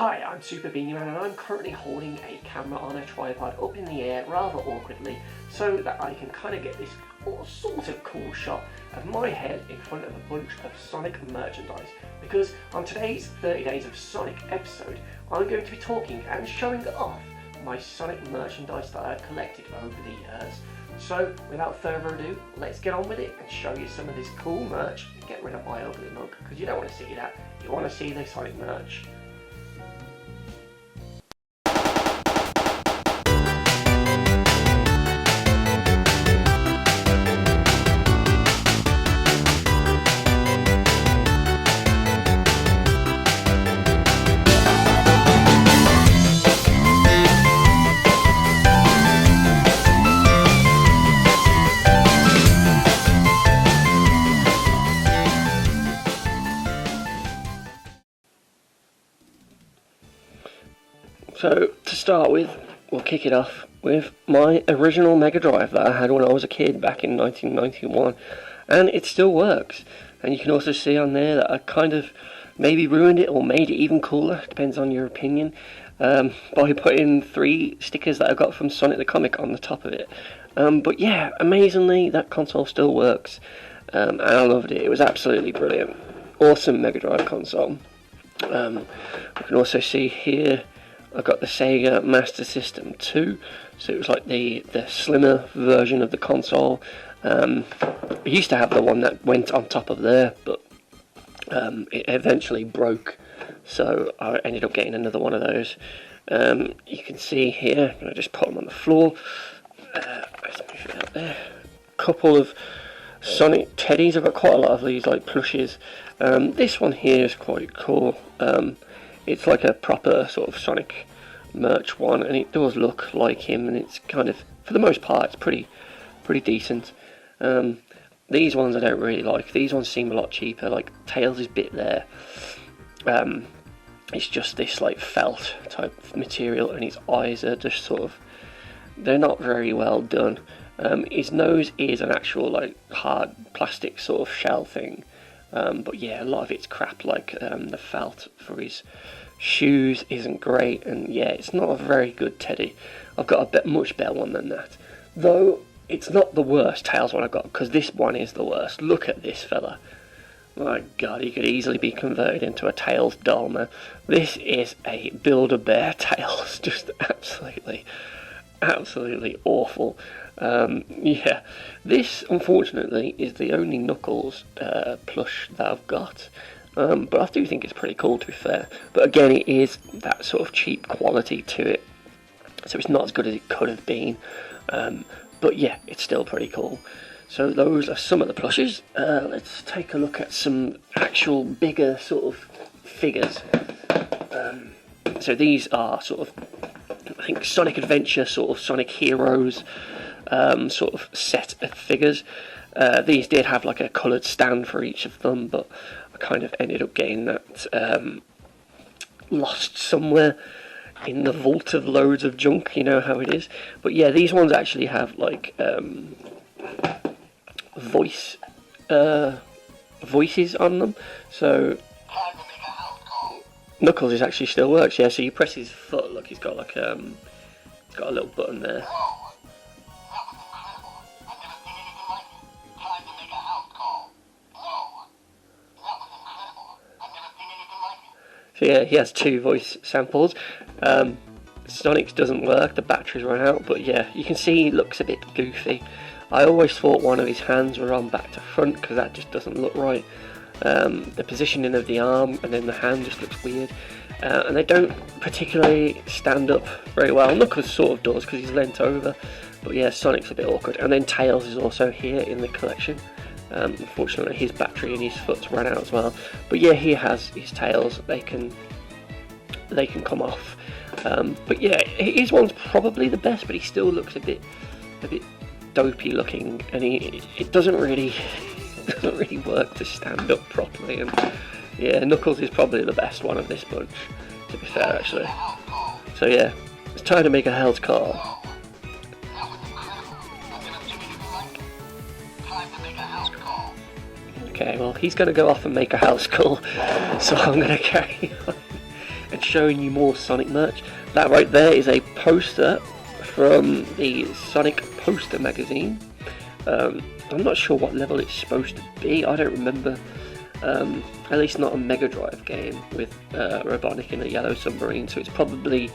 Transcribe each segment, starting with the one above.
Hi, I'm Super Beanie-man and I'm currently holding a camera on a tripod up in the air rather awkwardly so that I can kind of get this sort of cool shot of my head in front of a bunch of Sonic merchandise, because on today's 30 Days of Sonic episode I'm going to be talking and showing off my Sonic merchandise that I've collected over the years. So without further ado, let's get on with it and show you some of this cool merch and get rid of my ugly mug, because you don't want to see that, you want to see the Sonic merch. So to start with, we'll kick it off with my original Mega Drive that I had when I was a kid back in 1991, and it still works. And you can also see on there that I kind of maybe ruined it or made it even cooler, depends on your opinion, by putting 3 stickers that I got from Sonic the Comic on the top of it. But yeah, amazingly that console still works, and I loved it. It was absolutely brilliant. Awesome Mega Drive console. We can also see here I got the Sega Master System 2, so it was like the slimmer version of the console. I used to have the one that went on top of there, but it eventually broke, so I ended up getting another one of those. You can see here, I just put them on the floor. Let's move it out there. Couple of Sonic teddies. I've got quite a lot of these, like plushes. This one here is quite cool. It's like a proper sort of Sonic merch one, and it does look like him, and it's kind of, for the most part, it's pretty decent. These ones I don't really like. These ones seem a lot cheaper. Like Tails' bit there, it's just this like felt type of material, and his eyes are just sort of, they're not very well done. His nose is an actual like hard plastic sort of shell thing. But yeah, a lot of it's crap, like the felt for his shoes isn't great, and yeah, it's not a very good teddy. I've got a much better one than that, though it's not the worst Tails one I've got, because this one is the worst. Look at this fella. My god, he could easily be converted into a Tails doll now. This is a Build-A-Bear Tails, just absolutely awful. Yeah, this unfortunately is the only Knuckles plush that I've got, but I do think it's pretty cool, to be fair. But again, it is that sort of cheap quality to it, so it's not as good as it could have been, but yeah, it's still pretty cool. So those are some of the plushes. Let's take a look at some actual bigger sort of figures. So these are sort of, I think, Sonic Adventure, sort of Sonic Heroes sort of set of figures. These did have like a coloured stand for each of them, but I kind of ended up getting that lost somewhere in the vault of loads of junk, you know how it is. But yeah, these ones actually have like voices on them, so Knuckles is actually still works. Yeah, so you press his foot, look, he's got like he's got a little button there. So yeah, he has 2 voice samples. Sonic's doesn't work, the batteries run out, but yeah, you can see he looks a bit goofy. I always thought one of his hands were on back to front, because that just doesn't look right. The positioning of the arm and then the hand just looks weird. And they don't particularly stand up very well. Knuckles sort of does, because he's leant over, but yeah, Sonic's a bit awkward. And then Tails is also here in the collection. Unfortunately, his battery and his foot's run out as well. But yeah, he has his tails. They can come off. But yeah, his one's probably the best, but he still looks a bit dopey looking, and it doesn't really work to stand up properly. And yeah, Knuckles is probably the best one of this bunch, to be fair, actually. So yeah, it's time to make a house call. Okay, well, he's going to go off and make a house call, so I'm going to carry on and showing you more Sonic merch. That right there is a poster from the Sonic Poster magazine. I'm not sure what level it's supposed to be. I don't remember. At least not a Mega Drive game with Robotnik in a yellow submarine. So it's probably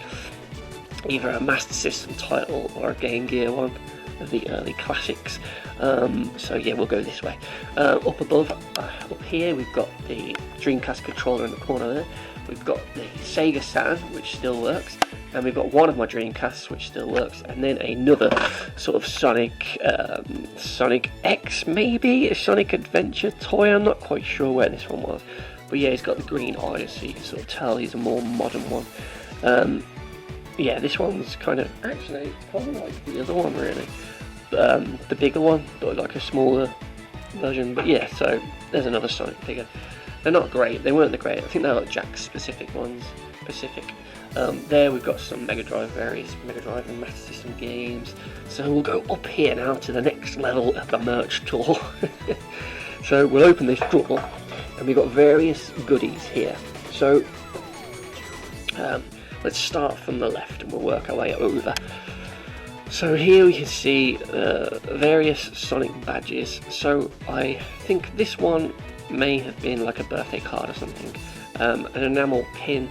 either a Master System title or a Game Gear one of the early classics. So yeah, we'll go this way. Up above, up here, we've got the Dreamcast controller in the corner there. We've got the Sega Saturn, which still works, and we've got one of my Dreamcasts, which still works, and then another sort of Sonic X, maybe a Sonic Adventure toy. I'm not quite sure where this one was, but yeah, he's got the green eyes, so you can sort of tell he's a more modern one. Yeah, this one's kind of actually it's probably like the other one really, the bigger one, but like a smaller version. But yeah, so there's another Sonic figure. They're not great. They weren't the great. I think they're like Jack-specific ones. There we've got some various Mega Drive and Master System games. So we'll go up here now to the next level of the merch tour. So we'll open this drawer, and we've got various goodies here. So let's start from the left, and we'll work our way over. So here we can see various Sonic badges. So I think this one may have been like a birthday card or something. An enamel pin.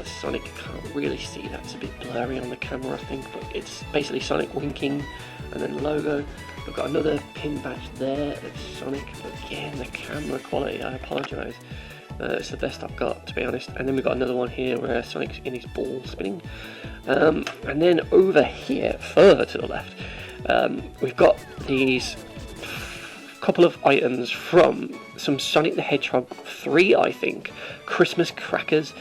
Sonic, can't really see, that's a bit blurry on the camera I think, but it's basically Sonic winking and then the logo. We've got another pin badge there of Sonic, but again the camera quality, I apologise. It's the best I've got, to be honest. And then we've got another one here where Sonic's in his ball spinning. And then over here, further to the left, we've got these couple of items from some Sonic the Hedgehog 3, I think, Christmas crackers.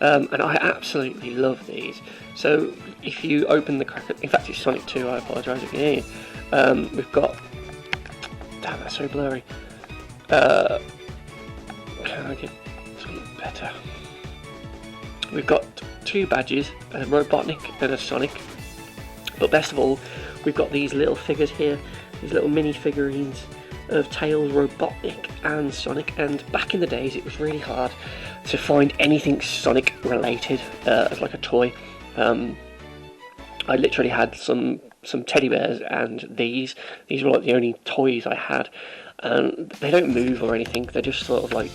And I absolutely love these. So if you open the cracker, in fact it's Sonic 2, I apologise if you hear. We've got, damn, that's so blurry. Can I get something better? We've got two badges, a Robotnik and a Sonic. But best of all, we've got these little figures here, these little mini figurines of Tails, Robotnik and Sonic. And back in the days it was really hard to find anything Sonic related as like a toy. I literally had some teddy bears, and these were like the only toys I had, and they don't move or anything, they're just sort of like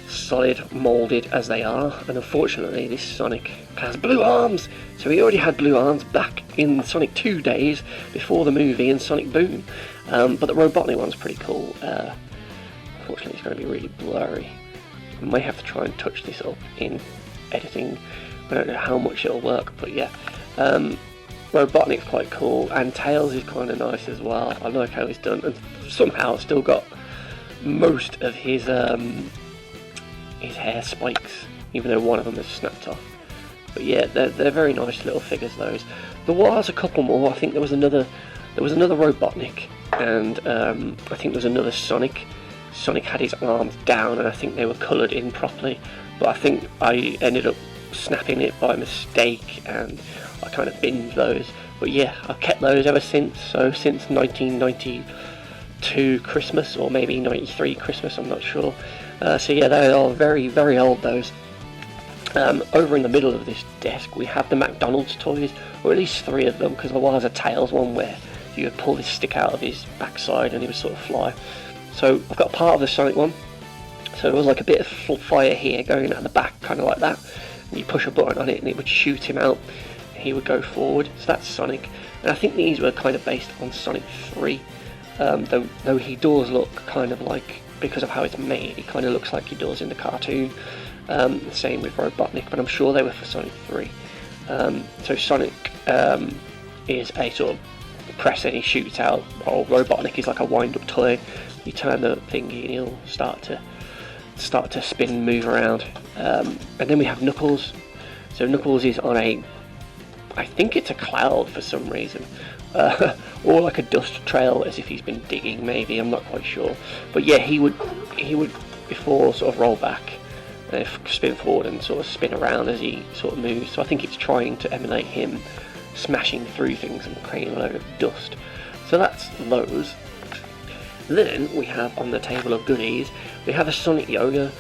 solid moulded as they are. And unfortunately this Sonic has blue arms, so he already had blue arms back in Sonic 2 days before the movie and Sonic Boom. But the Robotnik one's pretty cool. Unfortunately it's going to be really blurry. I may have to try and touch this up in editing. I don't know how much it'll work, but yeah. Robotnik's quite cool, and Tails is kind of nice as well. I like how it's done, and somehow it's still got most of his hair spikes, even though one of them is snapped off. But yeah, they're very nice little figures, those. There was a couple more. I think there was another Robotnik, and I think there was another Sonic. Sonic had his arms down, and I think they were coloured in properly, but I think I ended up snapping it by mistake, and I kind of binned those. But yeah, I've kept those ever since, so since 1992 Christmas, or maybe 93 Christmas, I'm not sure. So yeah, they are very, very old, those. Over in the middle of this desk we have the McDonald's toys, or at least 3 of them, because there was a Tails one where you would pull this stick out of his backside and he would sort of fly. So I've got part of the Sonic one, so there was like a bit of fire here going out the back, kind of like that, and you push a button on it and it would shoot him out, he would go forward. So that's Sonic, and I think these were kind of based on Sonic 3, though he does look kind of like, because of how it's made, he kind of looks like he does in the cartoon. The same with Robotnik, but I'm sure they were for Sonic 3. So Sonic is a sort of press and he shoots out, while Robotnik is like a wind-up toy. You turn the thingy and he'll start to spin and move around. And then we have Knuckles. So Knuckles is on I think it's a cloud for some reason, or like a dust trail, as if he's been digging, maybe, I'm not quite sure. But yeah, he would before sort of roll back, spin forward and sort of spin around as he sort of moves. So I think it's trying to emulate him smashing through things and creating a load of dust. So that's those. Then we have on the table of goodies, we have a Sonic Yoga.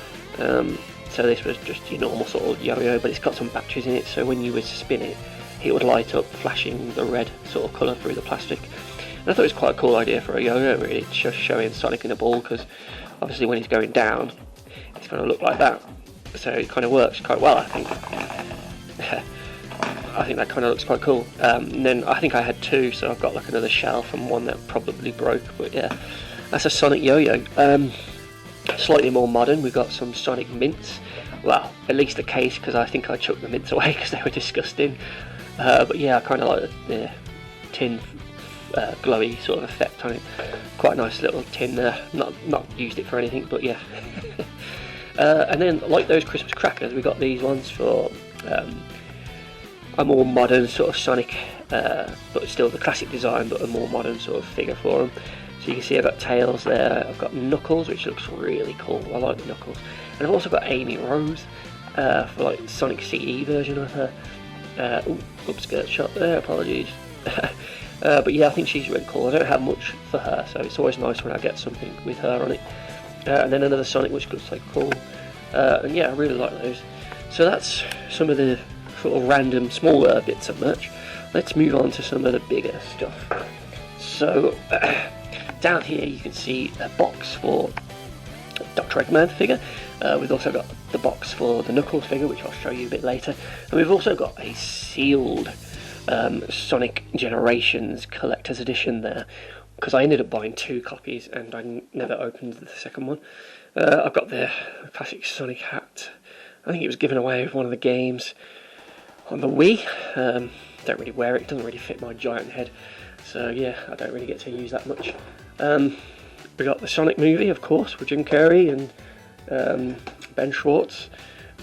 So this was just your normal sort of yo-yo, but it's got some batteries in it, so when you were to spin it, it would light up, flashing the red sort of colour through the plastic. And I thought it was quite a cool idea for a yo-yo, really, just showing Sonic in a ball, because obviously when he's going down, it's going to look like that. So it kind of works quite well, I think. I think that kind of looks quite cool. And then I think I had two, so I've got like another shelf and one that probably broke, but yeah, that's a Sonic yo-yo. Slightly more modern, we've got some Sonic mints. Well, at least the case, because I think I chucked the mints away because they were disgusting. But yeah, I kind of like the tin glowy sort of effect on it. Quite a nice little tin there. Not used it for anything, but yeah. And then, like those Christmas crackers, we got these ones for a more modern sort of Sonic, but still the classic design, but a more modern sort of figure for them. So you can see I've got Tails there, I've got Knuckles, which looks really cool. I like the Knuckles. And I've also got Amy Rose for like the Sonic CE version of her. Upskirt shot there, apologies. But yeah, I think she's really cool. I don't have much for her, so it's always nice when I get something with her on it. And then another Sonic which looks like cool. And yeah, I really like those. So that's some of the sort of random smaller bits of merch. Let's move on to some of the bigger stuff. So down here you can see a box for Dr. Eggman figure. We've also got the box for the Knuckles figure, which I'll show you a bit later. And we've also got a sealed Sonic Generations Collector's Edition there, because I ended up buying 2 copies and I never opened the second one. I've got the classic Sonic hat. I think it was given away with one of the games on the Wii. Don't really wear it, doesn't really fit my giant head. So yeah, I don't really get to use that much. We got the Sonic movie, of course, with Jim Carrey and Ben Schwartz.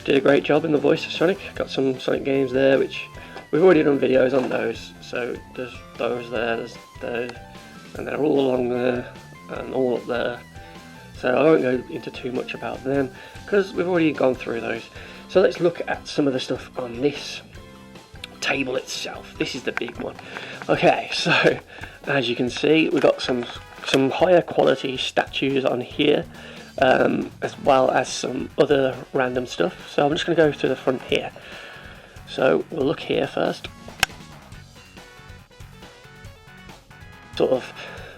Did a great job in the voice of Sonic. Got some Sonic games there, which we've already done videos on those. So there's those there, there's those, and they're all along there and all up there. So I won't go into too much about them because we've already gone through those. So let's look at some of the stuff on this table itself. This is the big one. Okay, so as you can see, we've got some higher quality statues on here, as well as some other random stuff. So I'm just going to go to the front here. So we'll look here first. Sort of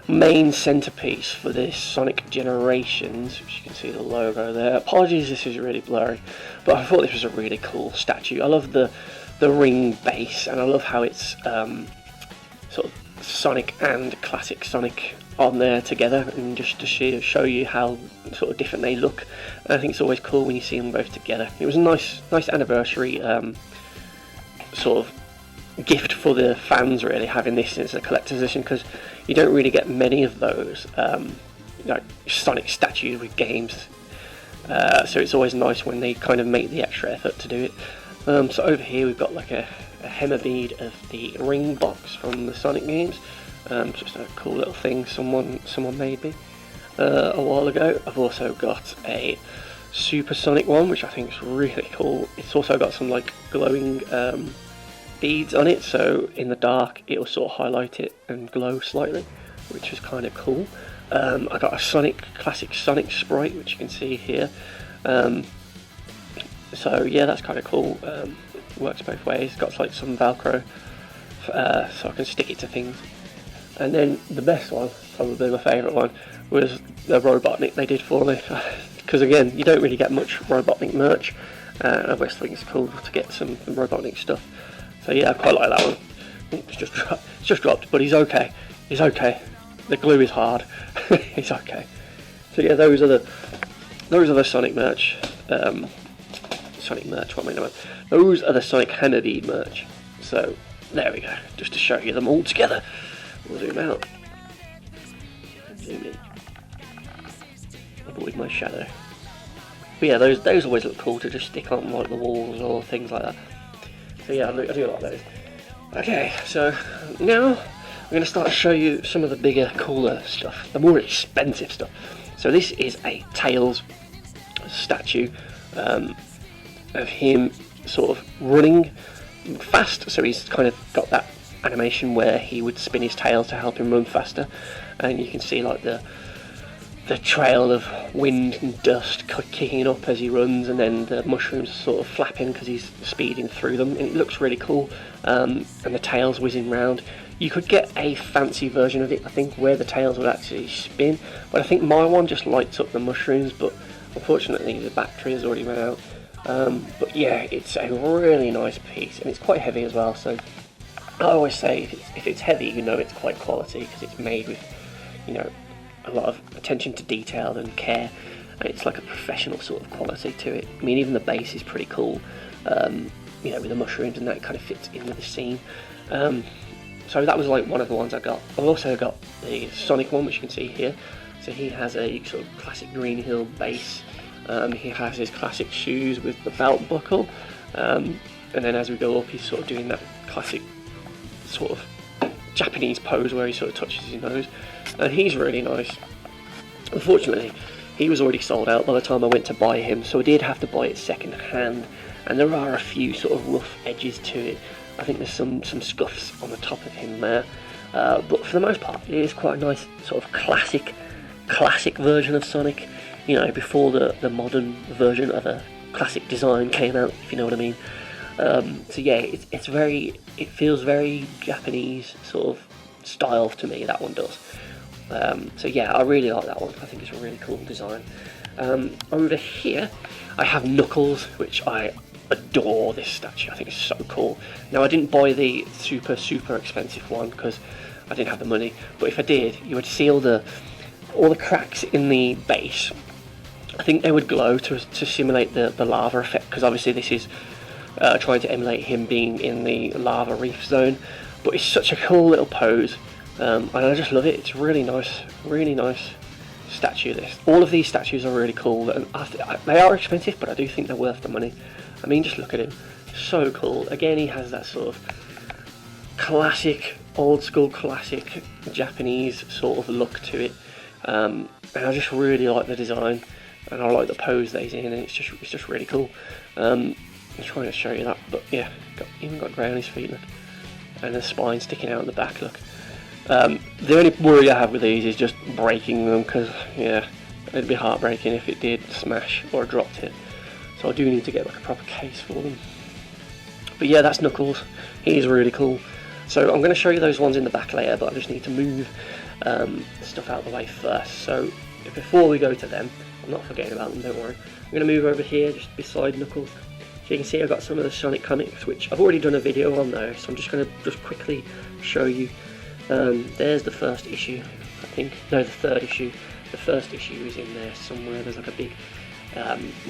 main centerpiece for this Sonic Generations, which you can see the logo there. Apologies, this is really blurry, but I thought this was a really cool statue. I love the ring base, and I love how it's sort of Sonic and classic Sonic on there together, and just to show you how sort of different they look. And I think it's always cool when you see them both together. It was a nice anniversary sort of gift for the fans, really, having this as a collector's edition, because you don't really get many of those like Sonic statues with games. So it's always nice when they kind of make the extra effort to do it. So over here we've got like a Hema bead of the ring box from the Sonic games. Just a cool little thing someone made me a while ago. I've also got a Super Sonic one, which I think is really cool. It's also got some like glowing beads on it, so in the dark it will sort of highlight it and glow slightly, which is kind of cool. I got a classic Sonic sprite, which you can see here. So yeah, that's kind of cool. Works both ways. Got like some Velcro, so I can stick it to things. And then the best one, probably my favourite one, was the Robotnik they did for me. Because again, you don't really get much Robotnik merch, and I always think it's cool to get some Robotnik stuff. So yeah, I quite like that one. It's just dropped, but he's okay. He's okay. The glue is hard. He's okay. So yeah, those are the Sonic merch. Sonic merch. What am I doing? Those are the Sonic Hema bead merch. So there we go. Just to show you them all together. We'll zoom out. Zoom in. Avoid my shadow. But yeah, those always look cool to just stick on like the walls or things like that. So yeah, I do like those. Okay, so now I'm going to start to show you some of the bigger, cooler stuff, the more expensive stuff. So this is a Tails statue of him sort of running fast. So he's kind of got that animation where he would spin his tail to help him run faster, and you can see like the the trail of wind and dust kicking up as he runs, and then the mushrooms sort of flapping because he's speeding through them, and it looks really cool. And the tails whizzing round. You could get a fancy version of it, I think, where the tails would actually spin, but I think my one just lights up the mushrooms, but unfortunately the battery has already run out. But yeah, it's a really nice piece, and it's quite heavy as well, so I always say if it's heavy, you know it's quite quality, because it's made with, you know, a lot of attention to detail and care, and it's like a professional sort of quality to it. I mean, even the base is pretty cool, you know, with the mushrooms, and that kind of fits in with the scene. So that was like one of the ones I got. I've also got the Sonic one, which you can see here. So he has a sort of classic Green Hill base. He has his classic shoes with the belt buckle, and then as we go up, he's sort of doing that classic sort of Japanese pose where he sort of touches his nose, and he's really nice. Unfortunately, he was already sold out by the time I went to buy him, so I did have to buy it second hand, and there are a few sort of rough edges to it. I think there's some scuffs on the top of him there, but for the most part it is quite a nice sort of classic version of Sonic, you know, before the modern version of a classic design came out, if you know what I mean. So yeah, it feels very Japanese sort of style to me, that one does. So yeah, I really like that one. I think it's a really cool design. Over here I have Knuckles, which I adore this statue. I think it's so cool. Now, I didn't buy the super expensive one because I didn't have the money, but if I did, you would see all the cracks in the base. I think they would glow to simulate the lava effect, because obviously this is trying to emulate him being in the lava reef zone, but it's such a cool little pose, and I just love it. It's really nice statue. All of these statues are really cool. They are expensive, but I do think they're worth the money. I mean, just look at him, so cool. Again, he has that sort of classic, old school classic Japanese sort of look to it, and I just really like the design, and I like the pose that he's in, and it's just really cool. I'm trying to show you that, but yeah, even got grey on his feet, look, and the spine sticking out in the back, look. The only worry I have with these is just breaking them, because yeah, it'd be heartbreaking if it did smash or dropped it. So I do need to get like a proper case for them. But yeah, that's Knuckles. He's really cool. So I'm going to show you those ones in the back later, but I just need to move stuff out of the way first. So before we go to them, I'm not forgetting about them, don't worry. I'm going to move over here just beside Knuckles. So you can see I've got some of the Sonic comics, which I've already done a video on though, so I'm just going to just quickly show you. There's the first issue, I think. No, the third issue. The first issue is in there somewhere. There's like a big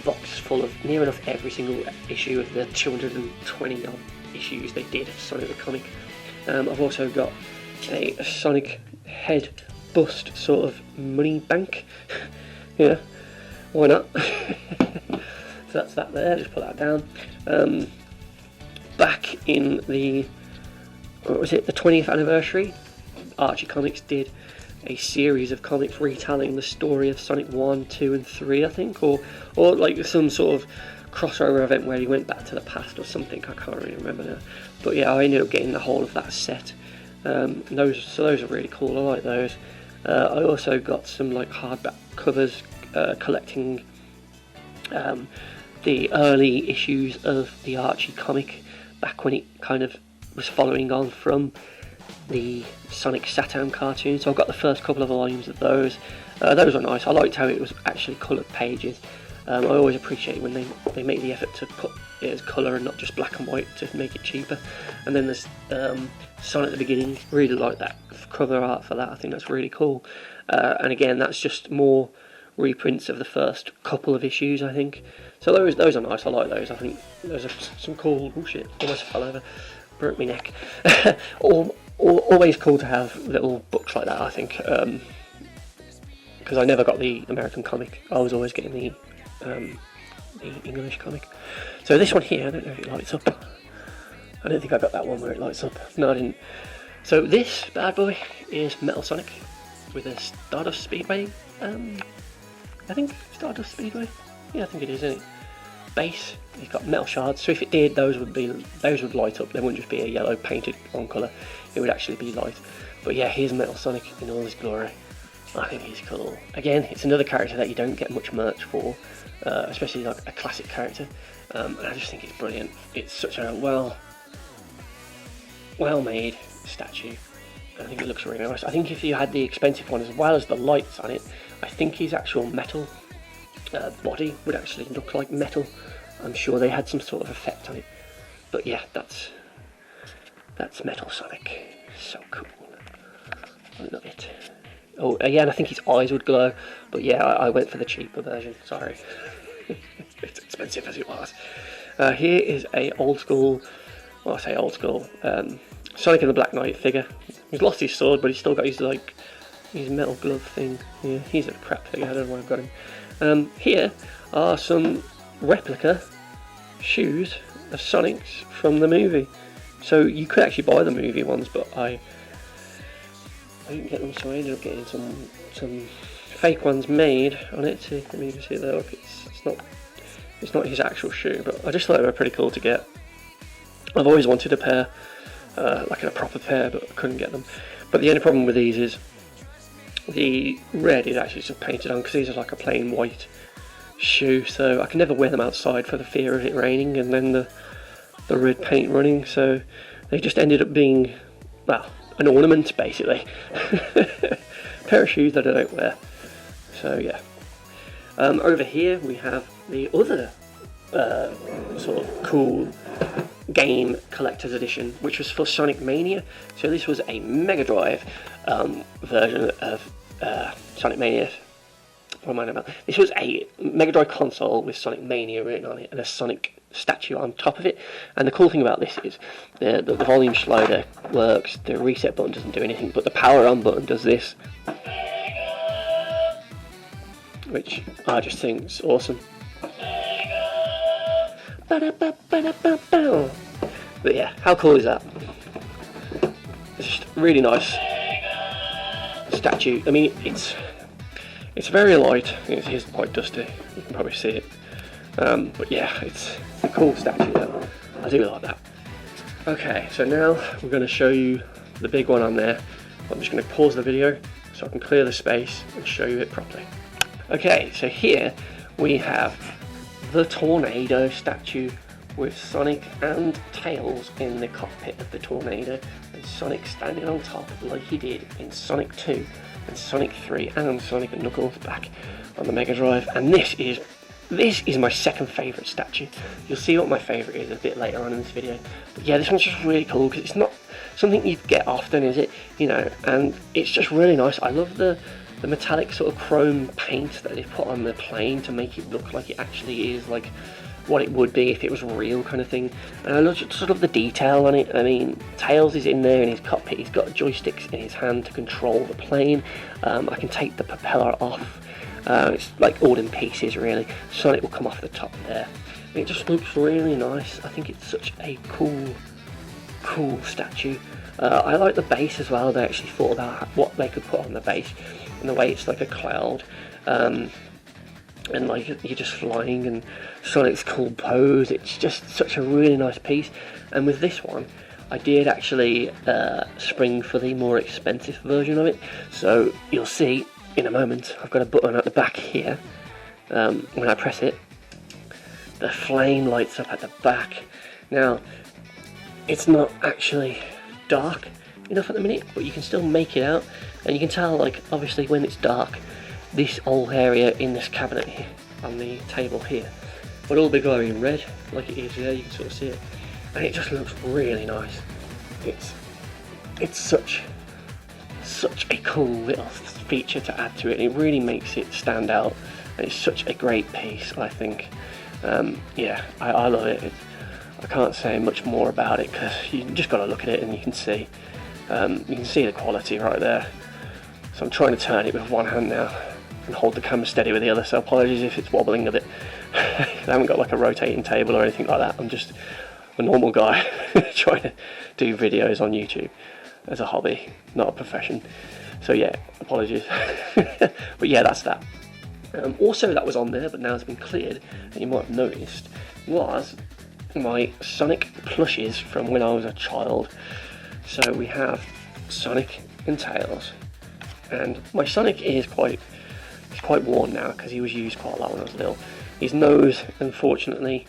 box full of near enough every single issue of the 220 odd issues they did of Sonic the comic. I've also got a Sonic head bust sort of money bank. Yeah, why not? So that's that there, just put that down. Back in the, what was it, the 20th anniversary, Archie Comics did a series of comics retelling the story of Sonic 1, 2 and 3, I think, or like some sort of crossover event where he went back to the past or something. I can't really remember now, but yeah, I ended up getting the whole of that set. Those are really cool. I like those. I also got some like hardback covers, collecting the early issues of the Archie comic back when it kind of was following on from the Sonic Saturn cartoon. So I've got the first couple of volumes of those. Those are nice. I liked how it was actually coloured pages. I always appreciate when they make the effort to put it as colour and not just black and white to make it cheaper. And then there's Sonic the Beginning. Really like that cover art for that. I think that's really cool. And again, that's just more reprints of the first couple of issues, I think. So those are nice. I like those. I think those are some cool. Oh shit! Almost fell over. Broke my neck. Always cool to have little books like that, I think, because I never got the American comic. I was always getting the English comic. So this one here, I don't know if it lights up. I don't think I got that one where it lights up. No, I didn't. So this bad boy is Metal Sonic with a Stardust Speedway. I think Stardust Speedway. Yeah, I think it is, isn't it? Base. You've got metal shards. So if it did, those would light up. They wouldn't just be a yellow painted on colour. It would actually be light. But yeah, here's Metal Sonic in all his glory. I think he's cool. Again, it's another character that you don't get much merch for, especially like a classic character. And I just think it's brilliant. It's such a well-made statue. I think it looks really nice. I think if you had the expensive one as well as the lights on it, I think his actual metal body would actually look like metal. I'm sure they had some sort of effect on it. But yeah, that's Metal Sonic. So cool. I love it. Oh, yeah, and I think his eyes would glow. But yeah, I went for the cheaper version. Sorry. It's expensive as it was. Here is a old school, well, I say old school, Sonic and the Black Knight figure. He's lost his sword, but he's still got his metal glove thing. Yeah, he's a crap figure. I don't know why I've got him. Here are some replica shoes of Sonic's from the movie. So you could actually buy the movie ones, but I didn't get them, so I ended up getting some fake ones made on it. See, let me even see it there. Look, it's not his actual shoe, but I just thought they were pretty cool to get. I've always wanted a pair, like a proper pair, but I couldn't get them. But the only problem with these is the red is actually just painted on, because these are like a plain white shoe, so I can never wear them outside for the fear of it raining and then the red paint running, so they just ended up being, well, an ornament basically. Pair of shoes that I don't wear. So yeah. Over here we have the other sort of cool game collector's edition, which was for Sonic Mania. So this was a Mega Drive version of Sonic Mania. What am I about? This was a Mega Drive console with Sonic Mania written on it and a Sonic statue on top of it. And the cool thing about this is the volume slider works, the reset button doesn't do anything, but the power on button does this, which I just think is awesome. But yeah, how cool is that? It's just really nice statue. I mean, it's very light. It is quite dusty. You can probably see it. But yeah, it's a cool statue though. I do like that. Okay, so now we're going to show you the big one on there. I'm just going to pause the video so I can clear the space and show you it properly. Okay, so here we have the Tornado statue with Sonic and Tails in the cockpit of the Tornado, and Sonic standing on top like he did in Sonic 2 and Sonic 3 and Sonic and Knuckles back on the Mega Drive. And this is my second favourite statue. You'll see what my favourite is a bit later on in this video. But yeah, this one's just really cool because it's not something you get often, is it? You know, and it's just really nice. I love the metallic sort of chrome paint that they put on the plane to make it look like it actually is like what it would be if it was real, kind of thing. And I love sort of the detail on it. I mean, Tails is in there in his cockpit. He's got joysticks in his hand to control the plane. I can take the propeller off. It's like all in pieces really. Sonic will come off the top there. And it just looks really nice. I think it's such a cool statue. I like the base as well. They actually thought about what they could put on the base, and the way it's like a cloud, and like you're just flying, and Sonic's cool pose. It's just such a really nice piece. And with this one, I did actually spring for the more expensive version of it. So you'll see in a moment, I've got a button at the back here. When I press it, the flame lights up at the back. Now, it's not actually dark enough at the minute, but you can still make it out, and you can tell, like, obviously when it's dark, this whole area in this cabinet here on the table here would all be glowing red like it is here. You can sort of see it, and it just looks really nice. It's such a cool little feature to add to it. It really makes it stand out, and it's such a great piece, I think. Yeah, I love it. I can't say much more about it because you just got to look at it and you can see the quality right there. So I'm trying to turn it with one hand now and hold the camera steady with the other, so apologies if it's wobbling a bit. I haven't got like a rotating table or anything like that. I'm just a normal guy trying to do videos on YouTube as a hobby, not a profession. So yeah, apologies. But yeah, that's that. Also that was on there, but now it's been cleared, and you might have noticed, was my Sonic plushes from when I was a child. So we have Sonic and Tails, and my Sonic is quite worn now because he was used quite a lot when I was little. His nose, unfortunately,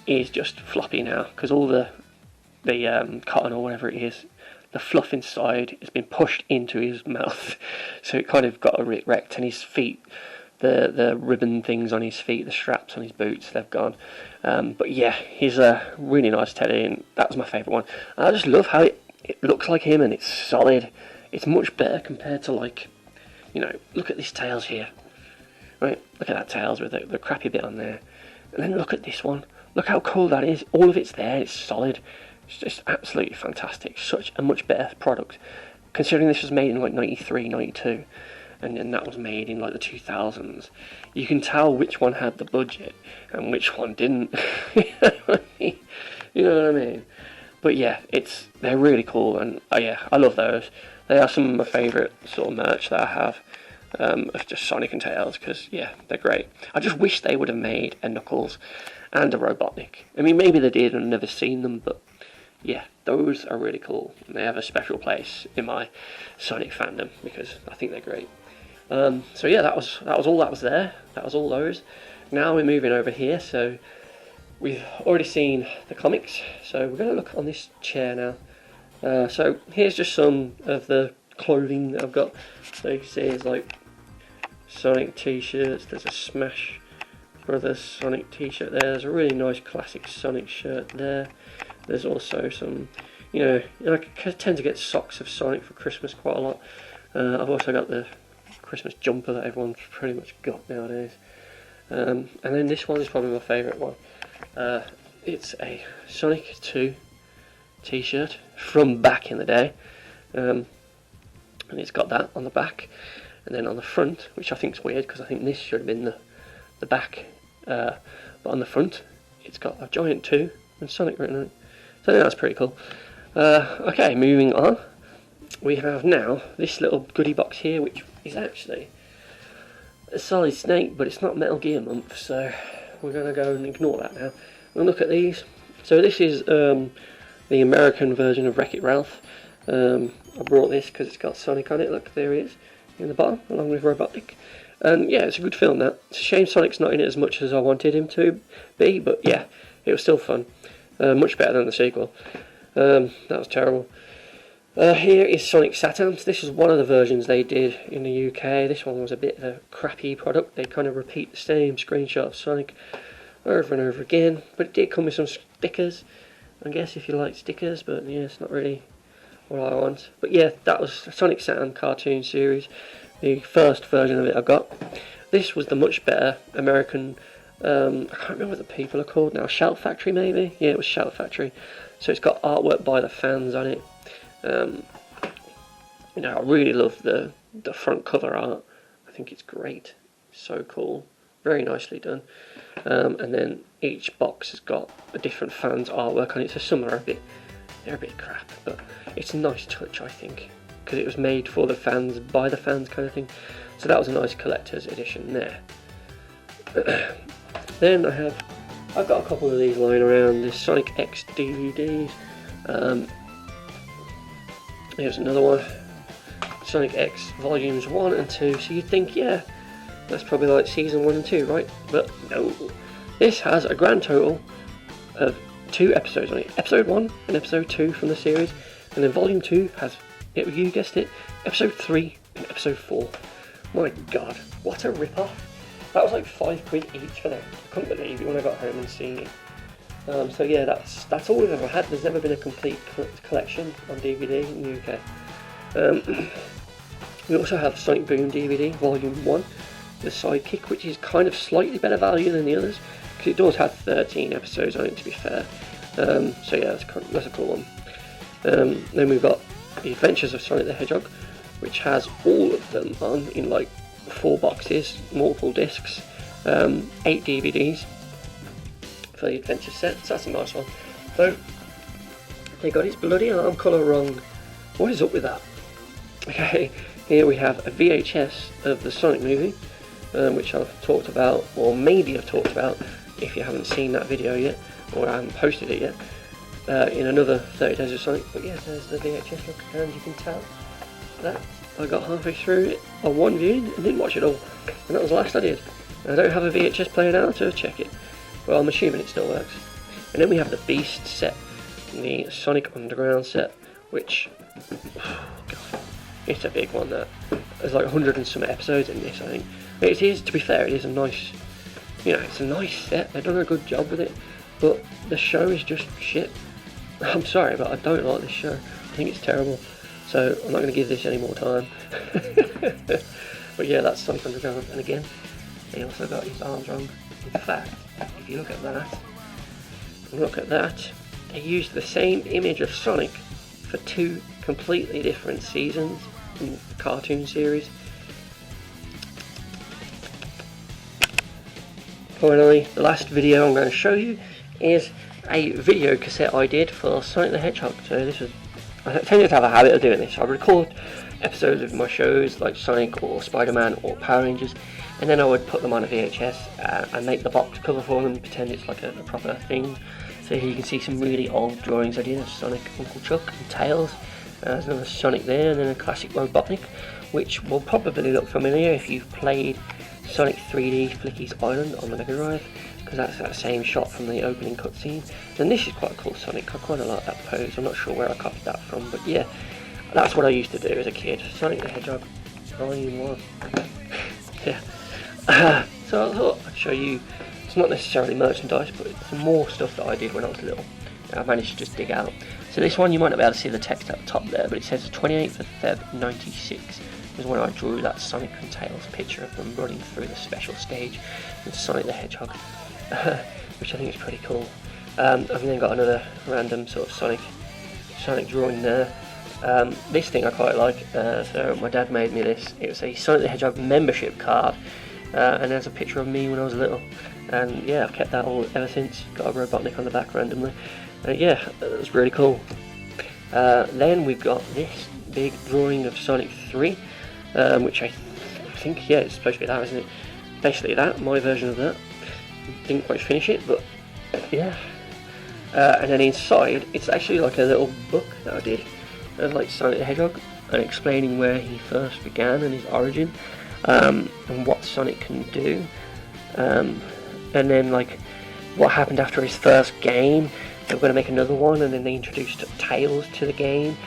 is just floppy now because all the cotton or whatever it is, the fluff inside has been pushed into his mouth, so it kind of got a wrecked, and his feet, the ribbon things on his feet, the straps on his boots, they've gone. But yeah, he's a really nice teddy, and that was my favourite one. And I just love how it looks like him, and it's solid. It's much better compared to, like, you know, look at this tails here. Right, look at that tails with the crappy bit on there. And then look at this one. Look how cool that is. All of it's there, it's solid. It's just absolutely fantastic. Such a much better product. Considering this was made in like 93, 92, and then that was made in like the 2000s. You can tell which one had the budget and which one didn't. You know what I mean? But yeah, they're really cool, and yeah, I love those. They are some of my favourite sort of merch that I have. Of just Sonic and Tails, because yeah, they're great. I just wish they would have made a Knuckles and a Robotnik. I mean, maybe they did and I've never seen them, but yeah, those are really cool. And they have a special place in my Sonic fandom because I think they're great. So yeah, that was all that was there. That was all those. Now we're moving over here, so we've already seen the comics, so we're going to look on this chair now. So here's just some of the clothing that I've got. So you can see it's like Sonic t-shirts, there's a Smash Brothers Sonic t-shirt there, there's a really nice classic Sonic shirt there. There's also some, you know, I tend to get socks of Sonic for Christmas quite a lot. I've also got the Christmas jumper that everyone's pretty much got nowadays. And then this one is probably my favourite one. It's a Sonic 2 t-shirt from back in the day. And it's got that on the back, and then on the front, which I think is weird because I think this should have been the back, but on the front it's got a giant 2 and Sonic written on it. So I think that's pretty cool. Okay, moving on. We have now this little goodie box here, which is actually a Solid Snake, but it's not Metal Gear month, so we're going to go and ignore that now. We'll look at these. So this is the American version of Wreck-It Ralph. I brought this because it's got Sonic on it. Look, there he is in the bottom, along with Robotnik. And yeah, it's a good film. That it's a shame Sonic's not in it as much as I wanted him to be, but yeah, it was still fun. Much better than the sequel. That was terrible. Here is Sonic Saturns. This is one of the versions they did in the UK. This one was a bit of a crappy product. They kind of repeat the same screenshot of Sonic over and over again, but it did come with some stickers, I guess, if you like stickers, but yeah, it's not really what I want. But yeah, that was Sonic Saturn cartoon series, the first version of it I got. This was the much better American, I can't remember what the people are called now, Shout Factory maybe? Yeah, it was Shout Factory. So it's got artwork by the fans on it. You know, I really love the front cover art. I think it's great, so cool, very nicely done. And then each box has got a different fan's artwork on it, so some are they're a bit crap, but it's a nice touch, I think, because it was made for the fans, by the fans kind of thing. So that was a nice collector's edition there. Then I've got a couple of these lying around, the Sonic X DVDs. Here's another one, Sonic X Volumes 1 and 2, so you'd think, yeah, that's probably like Season 1 and 2, right? But no, this has a grand total of 2 episodes on it, Episode 1 and Episode 2 from the series, and then Volume 2 has, you guessed it, Episode 3 and Episode 4. My god, what a rip-off. That was like £5 each for them. I couldn't believe it when I got home and seen it. So yeah, that's all we've ever had. There's never been a complete collection on DVD in the UK. We also have Sonic Boom DVD Volume 1, the Sidekick, which is kind of slightly better value than the others, because it does have 13 episodes on it, to be fair. So yeah, that's a cool one. Then we've got The Adventures of Sonic the Hedgehog, which has all of them on in like 4 boxes, multiple discs, 8 DVDs for the adventure set, so that's a nice one. So they got his bloody arm colour wrong. What is up with that? Okay, here we have a VHS of the Sonic movie, which I've talked about, or maybe I've talked about if you haven't seen that video yet, or I haven't posted it yet, in another 30 Days of Sonic. But yeah, there's the VHS, look, and you can tell that I got halfway through it on one viewing and didn't watch it all, and that was the last I did. I don't have a VHS player now to check it, well, I'm assuming it still works. And then we have the Beast set, the Sonic Underground set, which, God, it's a big one. That there's like 100 and some episodes in this, I think. It is, to be fair, it is a nice, it's a nice set. They've done a good job with it, but the show is just shit. I'm sorry, but I don't like this show. I think it's terrible. So I'm not going to give this any more time. But yeah, that's Sonic Underground. And again, he also got his arms wrong. In fact, if you look at that, they used the same image of Sonic for 2 completely different seasons in the cartoon series. Finally, the last video I'm going to show you is a video cassette I did for Sonic the Hedgehog. So this was, I tend to have a habit of doing this. I record episodes of my shows like Sonic or Spider-Man or Power Rangers, and then I would put them on a VHS and make the box cover for them, pretend it's like a proper thing. So here you can see some really old drawings I did of Sonic, Uncle Chuck and Tails. There's another Sonic there, and then a classic Robotnik, which will probably look familiar if you've played Sonic 3D Flicky's Island on the Mega Drive, because that's that same shot from the opening cutscene. And this is quite a cool Sonic. I quite like that pose. I'm not sure where I copied that from, but yeah, that's what I used to do as a kid. Sonic the Hedgehog, Volume 1. Yeah. So I thought I'd show you, it's not necessarily merchandise, but it's some more stuff that I did when I was little. I managed to just dig out. So this one, you might not be able to see the text at the top there, but it says the 28th of Feb 96 is when I drew that Sonic and Tails picture of them running through the special stage with Sonic the Hedgehog, which I think is pretty cool. I've then got another random sort of Sonic drawing there. This thing I quite like, so my dad made me this. It was a Sonic the Hedgehog membership card, and there's a picture of me when I was little, and yeah, I've kept that all ever since. Got a Robotnik on the back randomly. Yeah, that was really cool. Then we've got this big drawing of Sonic 3, which I think, yeah, it's supposed to be that, isn't it? Basically that, my version of that. Didn't quite finish it, but yeah. And then inside, it's actually like a little book that I did of like Sonic the Hedgehog, and explaining where he first began and his origin, and what Sonic can do, and then like what happened after his first game. They were going to make another one, and then they introduced Tails to the game,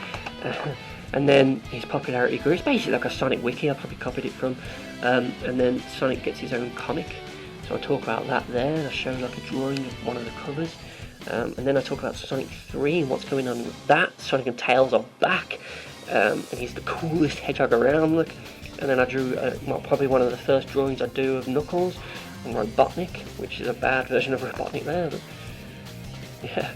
and then his popularity grew. It's basically like a Sonic wiki, I probably copied it from, and then Sonic gets his own comic, so I talk about that there, and I show like a drawing of one of the covers, and then I talk about Sonic 3 and what's going on with that. Sonic and Tails are back, and he's the coolest hedgehog around, look. And then I drew, probably one of the first drawings I do of Knuckles and Robotnik, which is a bad version of Robotnik there, but yeah.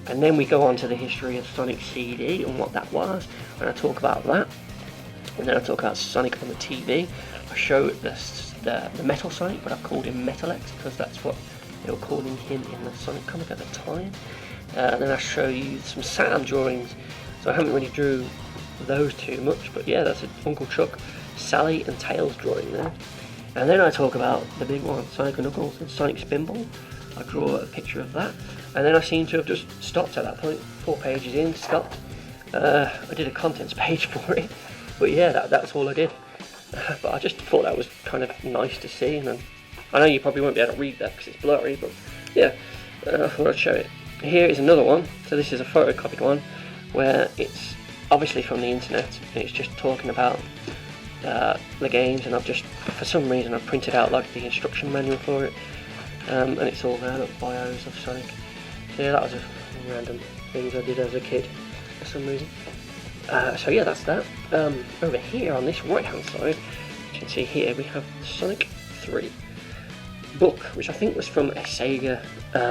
And then we go on to the history of Sonic CD and what that was, and I talk about that. And then I talk about Sonic on the TV. I show the Metal Sonic, but I've called him Metal X because that's what they were calling him in the Sonic comic at the time. And then I show you some Saturn drawings. So I haven't really drew those too much, but yeah, that's Uncle Chuck, Sally and Tails drawing there. And then I talk about the big one, Sonic and Knuckles and Sonic Spinball. I draw a picture of that, and then I seem to have just stopped at that point. 4 pages in, stopped. I did a contents page for it, but yeah, that's all I did. But I just thought that was kind of nice to see, and I know you probably won't be able to read that because it's blurry, but yeah, I thought I'd show it. Here is another one. So this is a photocopied one, where it's obviously from the internet, and it's just talking about the games, and I've just, for some reason, I've printed out like the instruction manual for it. And it's all there, like bios of Sonic. So yeah, that was a random things I did as a kid for some reason. So yeah, that's that. Over here on this right hand side, you can see here we have Sonic 3 book, which I think was from a Sega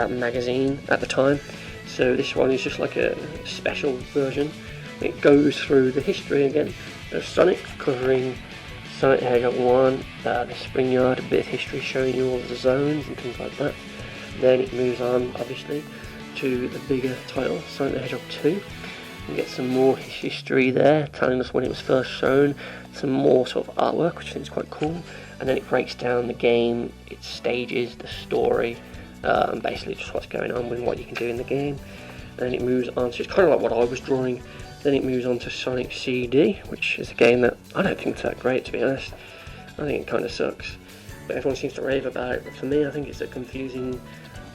magazine at the time. So this one is just like a special version. It goes through the history again of Sonic, covering Sonic the Hedgehog 1, the Spring Yard, a bit of history showing you all the zones and things like that. Then it moves on, obviously, to the bigger title, Sonic the Hedgehog 2. You get some more history there, telling us when it was first shown, some more sort of artwork, which I think is quite cool. And then it breaks down the game, its stages, the story, and basically just what's going on with what you can do in the game. And then it moves on, so it's kind of like what I was drawing Then it moves on to Sonic CD, which is a game that I don't think is that great, to be honest. I think it kind of sucks, but everyone seems to rave about it. But for me, I think it's a confusing,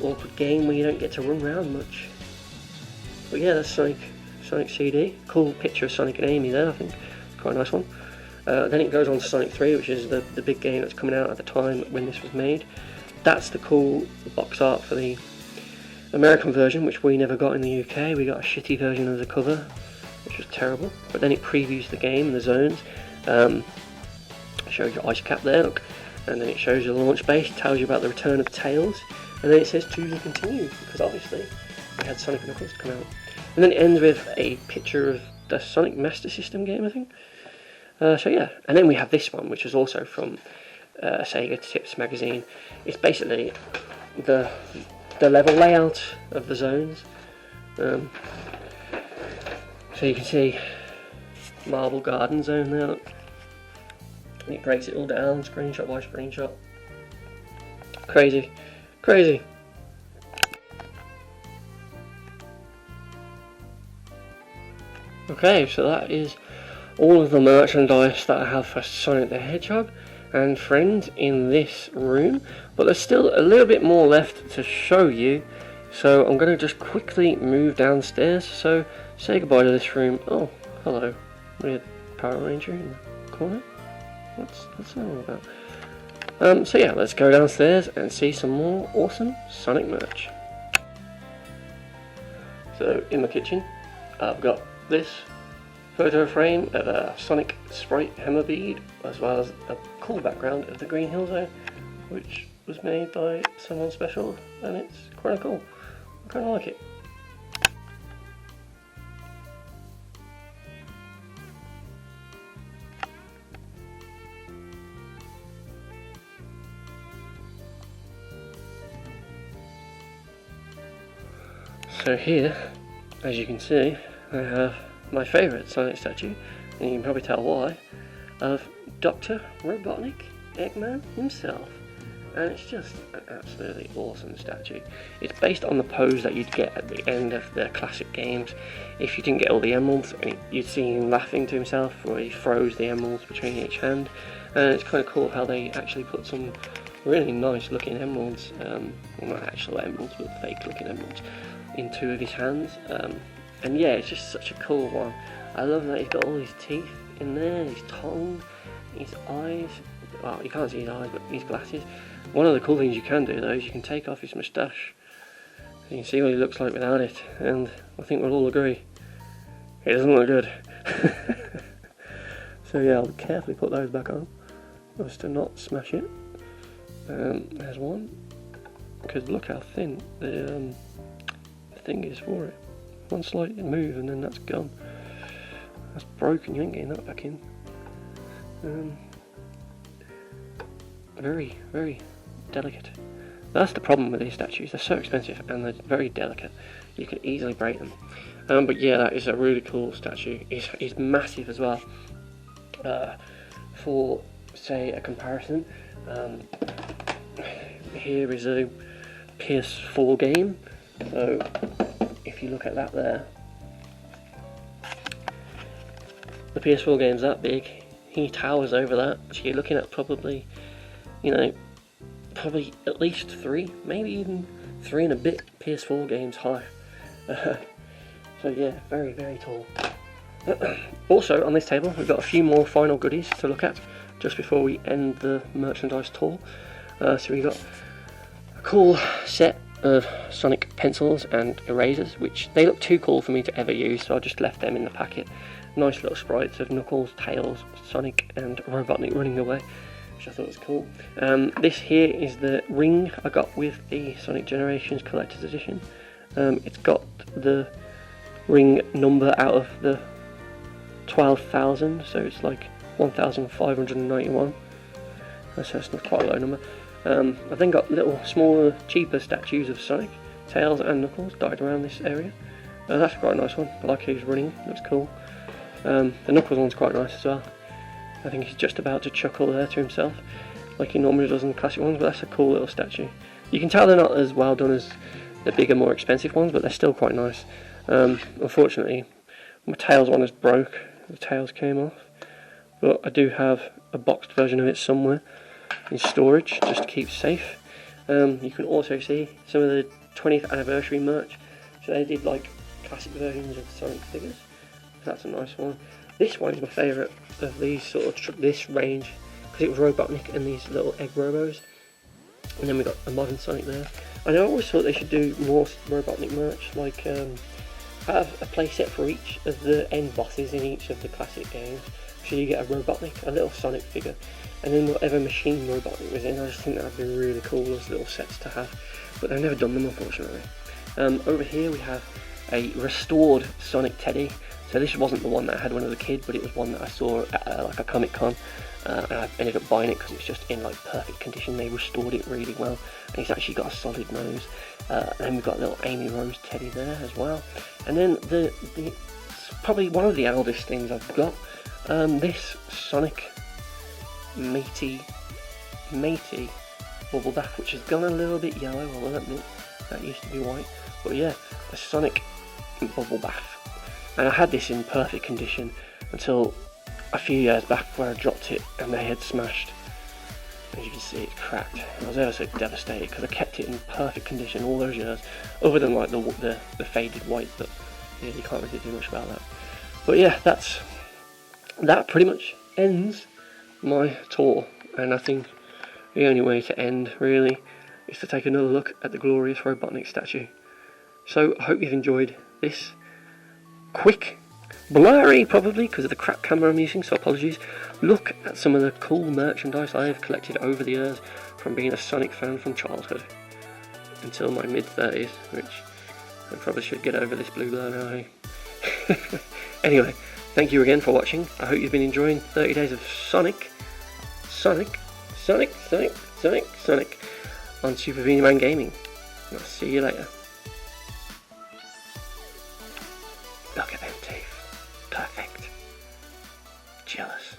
awkward game where you don't get to run around much. But yeah, that's Sonic CD. Cool picture of Sonic and Amy there, I think. Quite a nice one. Then it goes on to Sonic 3, which is the big game that's coming out at the time when this was made. That's the cool box art for the American version, which we never got in the UK. We got a shitty version of the cover, which was terrible. But then it previews the game and the zones. Shows your ice cap there, look. And then it shows you the launch base, tells you about the return of Tails. And then it says to be continued, because obviously we had Sonic and Knuckles come out. And then it ends with a picture of the Sonic Master System game, I think. So yeah, and then we have this one, which is also from Sega Tips magazine. It's basically the level layout of the zones. So you can see Marble Garden Zone there, look. And it breaks it all down, screenshot by screenshot. Crazy, crazy. Okay, so that is all of the merchandise that I have for Sonic the Hedgehog and friends in this room, but there's still a little bit more left to show you, so I'm going to just quickly move downstairs. So say goodbye to this room. Oh, hello, weird Power Ranger in the corner. What's that all about? So yeah, let's go downstairs and see some more awesome Sonic merch. So in the kitchen, I've got this photo frame of a Sonic Sprite Hammer Bead, as well as a cool background of the Green Hill Zone, which was made by someone special, and it's quite cool. I kind of like it. So here, as you can see, I have my favourite Sonic statue, and you can probably tell why, of Dr. Robotnik Eggman himself. And it's just an absolutely awesome statue. It's based on the pose that you'd get at the end of the classic games if you didn't get all the emeralds, and you'd see him laughing to himself where he throws the emeralds between each hand. And it's kind of cool how they actually put some really nice looking emeralds, well, not actual emeralds but fake looking emeralds, in two of his hands. And yeah, it's just such a cool one. I love that he's got all his teeth in there, his tongue, his eyes. Well, you can't see his eyes, but his glasses. One of the cool things you can do though is you can take off his moustache. You can see what he looks like without it, and I think we'll all agree it doesn't look good. So yeah, I'll carefully put those back on, just to not smash it. There's one, because look how thin the thing is for it. One slight move and then that's gone. That's broken, you ain't getting that back in. Very, very delicate. That's the problem with these statues, they're so expensive and they're very delicate. You can easily break them. But yeah, that is a really cool statue. It's massive as well. For, say, a comparison, here is a PS4 game. So if you look at that there, the PS4 game's that big, he towers over that, so you're looking at probably, you know, probably at least 3, maybe even 3 and a bit PS4 games high. So yeah, very, very tall. Also on this table we've got a few more final goodies to look at just before we end the merchandise tour. So we've got a cool set of Sonic pencils and erasers, which they look too cool for me to ever use, so I just left them in the packet. Nice little sprites of Knuckles, Tails, Sonic and Robotnik running away, which I thought was cool. This here is the ring I got with the Sonic Generations Collector's Edition. It's got the ring number out of the 12,000, so it's like 1,591. So that's not quite a low number. I've then got little smaller, cheaper statues of Sonic, Tails and Knuckles dotted around this area. That's quite a nice one. I like how he's running, looks cool. The Knuckles one's quite nice as well. I think he's just about to chuckle there to himself, like he normally does in the classic ones, but that's a cool little statue. You can tell they're not as well done as the bigger, more expensive ones, but they're still quite nice. Unfortunately, My Tails one is broke. The tails came off. But I do have a boxed version of it somewhere in storage, just to keep safe. You can also see some of the 20th anniversary merch. So they did like classic versions of Sonic figures. So that's a nice one. This one is my favourite of these sort of this range, because it was Robotnik and these little egg robos. And then we got a modern Sonic there. And I always thought they should do more Robotnik merch, like have a playset for each of the end bosses in each of the classic games. So you get a Robotnik, a little Sonic figure, and then whatever machine Robotnik was in. I just think that would be really cool as little sets to have. But they've never done them, unfortunately. Over here we have a restored Sonic Teddy. So this wasn't the one that I had when I was a kid, but it was one that I saw at like a Comic Con, and I ended up buying it because it's just in like perfect condition. They restored it really well, and it's actually got a solid nose. And then we've got little Amy Rose Teddy there as well. And then the probably one of the eldest things I've got, this Sonic Matey Bubble Bath, which has gone a little bit yellow, I will admit. That used to be white, but yeah, a Sonic Bubble Bath. And I had this in perfect condition until a few years back where I dropped it and they had smashed. As you can see, it's cracked. I was ever so devastated because I kept it in perfect condition all those years, other than like the faded white, but yeah, you can't really do much about that. But yeah, that pretty much ends my tour, and I think the only way to end really is to take another look at the glorious Robotnik statue. So I hope you've enjoyed this quick, blurry probably because of the crap camera I'm using, so apologies, look at some of the cool merchandise I have collected over the years from being a Sonic fan from childhood until my mid-30s, which I probably should get over this blue blur now, hey? Anyway, thank you again for watching. I hope you've been enjoying 30 days of Sonic on Super Beanie-man Gaming. I'll see you later. Look at them teeth. Perfect. Jealous.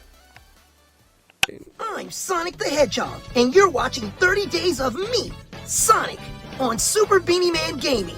I'm Sonic the Hedgehog, and you're watching 30 Days of me, Sonic, on Super Beanie-man Gaming.